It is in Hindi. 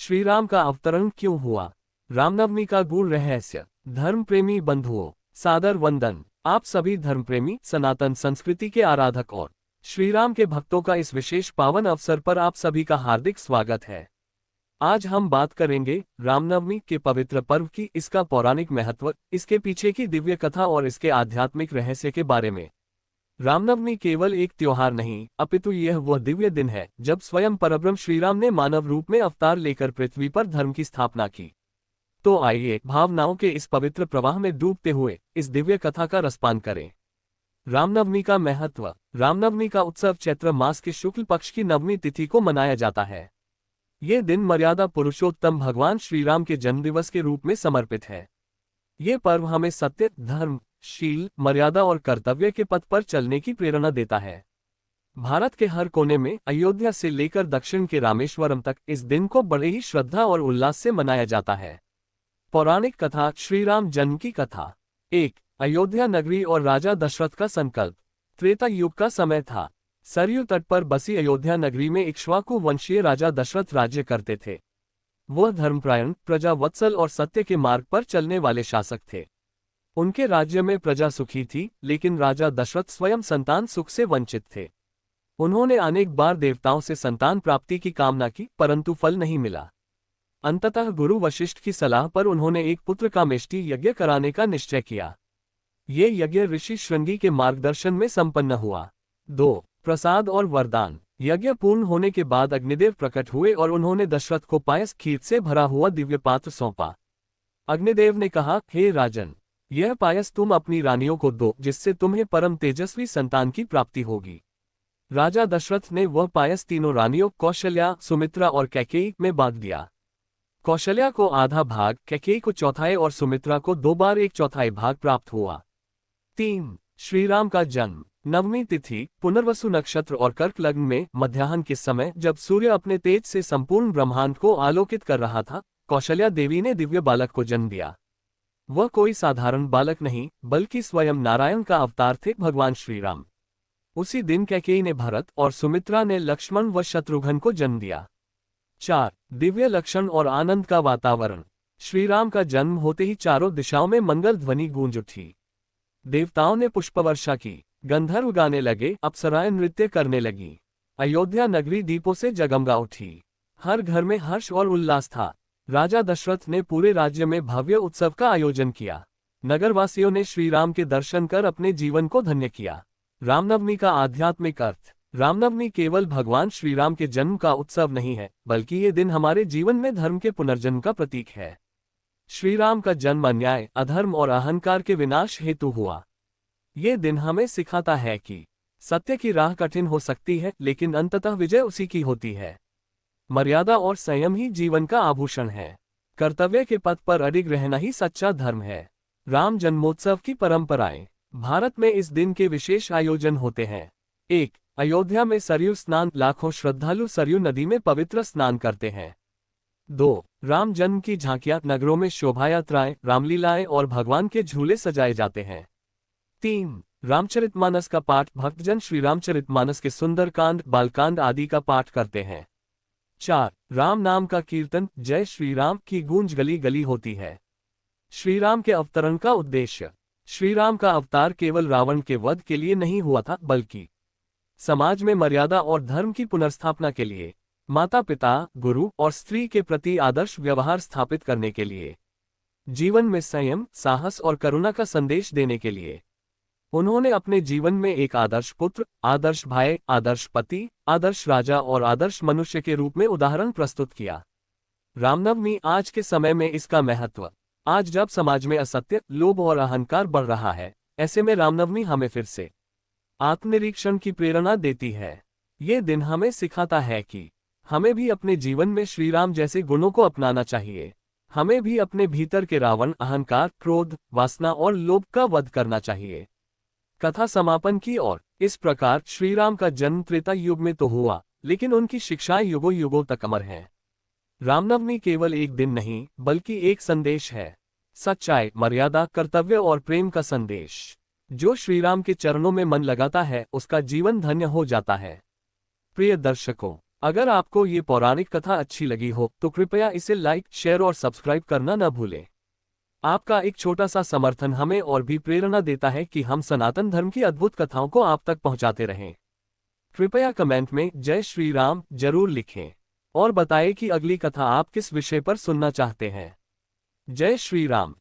श्री राम का अवतरण क्यों हुआ? रामनवमी का गूढ़ रहस्य। धर्म प्रेमी बंधुओं, सादर वंदन। आप सभी धर्मप्रेमी, सनातन संस्कृति के आराधक और श्री राम के भक्तों का इस विशेष पावन अवसर पर आप सभी का हार्दिक स्वागत है। आज हम बात करेंगे रामनवमी के पवित्र पर्व की, इसका पौराणिक महत्व, इसके पीछे की दिव्य कथा और इसके आध्यात्मिक रहस्य के बारे में। रामनवमी केवल एक त्योहार नहीं, अपितु यह वह दिव्य दिन है जब स्वयं परब्रह्म श्रीराम ने मानव रूप में अवतार लेकर पृथ्वी पर धर्म की स्थापना की। तो आइए भावनाओं के इस पवित्र प्रवाह में डूबते हुए इस दिव्य कथा का रसपान करें। रामनवमी का महत्व। रामनवमी का उत्सव चैत्र मास के शुक्ल पक्ष की नवमी तिथि को मनाया जाता है। ये दिन मर्यादा पुरुषोत्तम भगवान श्रीराम के जन्मदिवस के रूप में समर्पित है। ये पर्व हमें सत्य, धर्म, शील, मर्यादा और कर्तव्य के पथ पर चलने की प्रेरणा देता है। भारत के हर कोने में, अयोध्या से लेकर दक्षिण के रामेश्वरम तक, इस दिन को बड़े ही श्रद्धा और उल्लास से मनाया जाता है। पौराणिक कथा। श्री राम जन्म की कथा। 1. अयोध्या नगरी और राजा दशरथ का संकल्प। त्रेता युग का समय था। सरयू तट पर बसी अयोध्या नगरी में इक्ष्वाकु वंशीय राजा दशरथ राज्य करते थे। वह धर्मपरायण, प्रजावत्सल और सत्य के मार्ग पर चलने वाले शासक थे। उनके राज्य में प्रजा सुखी थी, लेकिन राजा दशरथ स्वयं संतान सुख से वंचित थे। उन्होंने अनेक बार देवताओं से संतान प्राप्ति की कामना की, परंतु फल नहीं मिला। अंततः गुरु वशिष्ठ की सलाह पर उन्होंने एक पुत्र कामेष्टि यज्ञ कराने का निश्चय किया। ये यज्ञ ऋषि श्रृंगी के मार्गदर्शन में संपन्न हुआ। 2. प्रसाद और वरदान। यज्ञ पूर्ण होने के बाद अग्निदेव प्रकट हुए और उन्होंने दशरथ को पायस खीर से भरा हुआ दिव्य पात्र सौंपा। अग्निदेव ने कहा, हे राजन, यह पायस तुम अपनी रानियों को दो, जिससे तुम्हें परम तेजस्वी संतान की प्राप्ति होगी। राजा दशरथ ने वह पायस तीनों रानियों कौशल्या, सुमित्रा और कैकेयी में बांट दिया। कौशल्या को आधा भाग, कैकेयी को चौथाई और सुमित्रा को 2 बार 1/4 भाग प्राप्त हुआ। 3. श्रीराम का जन्म। नवमी तिथि, पुनर्वसु नक्षत्र और कर्क लग्न में मध्याह्न के समय, जब सूर्य अपने तेज से संपूर्ण ब्रह्मांड को आलोकित कर रहा था, कौशल्या देवी ने दिव्य बालक को जन्म दिया। वह कोई साधारण बालक नहीं, बल्कि स्वयं नारायण का अवतार थे, भगवान श्रीराम। उसी दिन कैकेयी ने भरत और सुमित्रा ने लक्ष्मण व शत्रुघ्न को जन्म दिया। 4. दिव्य लक्षण और आनंद का वातावरण। श्रीराम का जन्म होते ही चारों दिशाओं में मंगल ध्वनि गूंज उठी। देवताओं ने पुष्पवर्षा की, गंधर्व गाने लगे, अप्सराएं नृत्य करने लगी। अयोध्या नगरी दीपों से जगमगा उठी। हर घर में हर्ष और उल्लास था। राजा दशरथ ने पूरे राज्य में भव्य उत्सव का आयोजन किया। नगरवासियों ने श्रीराम के दर्शन कर अपने जीवन को धन्य किया। रामनवमी का आध्यात्मिक अर्थ। रामनवमी केवल भगवान श्रीराम के जन्म का उत्सव नहीं है, बल्कि ये दिन हमारे जीवन में धर्म के पुनर्जन्म का प्रतीक है। श्रीराम का जन्म अन्याय, अधर्म और अहंकार के विनाश हेतु हुआ। ये दिन हमें सिखाता है कि सत्य की राह कठिन हो सकती है, लेकिन अंततः विजय उसी की होती है। मर्यादा और संयम ही जीवन का आभूषण है। कर्तव्य के पथ पर अडिग रहना ही सच्चा धर्म है। राम जन्मोत्सव की परंपराएं। भारत में इस दिन के विशेष आयोजन होते हैं। 1. अयोध्या में सरयू स्नान। लाखों श्रद्धालु सरयू नदी में पवित्र स्नान करते हैं। 2. राम जन्म की झांकियां। नगरों में शोभायात्राएं, रामलीलाएं और भगवान के झूले सजाए जाते हैं। 3. रामचरितमानस का पाठ। भक्तजन श्री रामचरितमानस के सुंदरकांड, बालकांड आदि का पाठ करते हैं। 4. राम नाम का कीर्तन, जय श्री राम की गूंज गली गली होती है। श्रीराम के अवतरण का उद्देश्य। श्रीराम का अवतार केवल रावण के वध के लिए नहीं हुआ था, बल्कि समाज में मर्यादा और धर्म की पुनर्स्थापना के लिए, माता पिता, गुरु और स्त्री के प्रति आदर्श व्यवहार स्थापित करने के लिए, जीवन में संयम, साहस और करुणा का संदेश देने के लिए। उन्होंने अपने जीवन में एक आदर्श पुत्र, आदर्श भाई, आदर्श पति, आदर्श राजा और आदर्श मनुष्य के रूप में उदाहरण प्रस्तुत किया। रामनवमी आज के समय में इसका महत्व। आज जब समाज में असत्य, लोभ और अहंकार बढ़ रहा है, ऐसे में रामनवमी हमें फिर से आत्मनिरीक्षण की प्रेरणा देती है। ये दिन हमें सिखाता है कि हमें भी अपने जीवन में श्रीराम जैसे गुणों को अपनाना चाहिए। हमें भी अपने भीतर के रावण, अहंकार, क्रोध, वासना और लोभ का वध करना चाहिए। कथा समापन की ओर। इस प्रकार श्रीराम का जन्म त्रेता युग में तो हुआ, लेकिन उनकी शिक्षाएं युगों युगों तक अमर हैं। रामनवमी केवल एक दिन नहीं, बल्कि एक संदेश है। सच्चाई, मर्यादा, कर्तव्य और प्रेम का संदेश। जो श्रीराम के चरणों में मन लगाता है, उसका जीवन धन्य हो जाता है। प्रिय दर्शकों, अगर आपको ये पौराणिक कथा अच्छी लगी हो तो कृपया इसे लाइक, शेयर और सब्सक्राइब करना न भूलें। आपका एक छोटा सा समर्थन हमें और भी प्रेरणा देता है कि हम सनातन धर्म की अद्भुत कथाओं को आप तक पहुंचाते रहें। कृपया कमेंट में जय श्री राम जरूर लिखें और बताएं कि अगली कथा आप किस विषय पर सुनना चाहते हैं। जय श्री राम।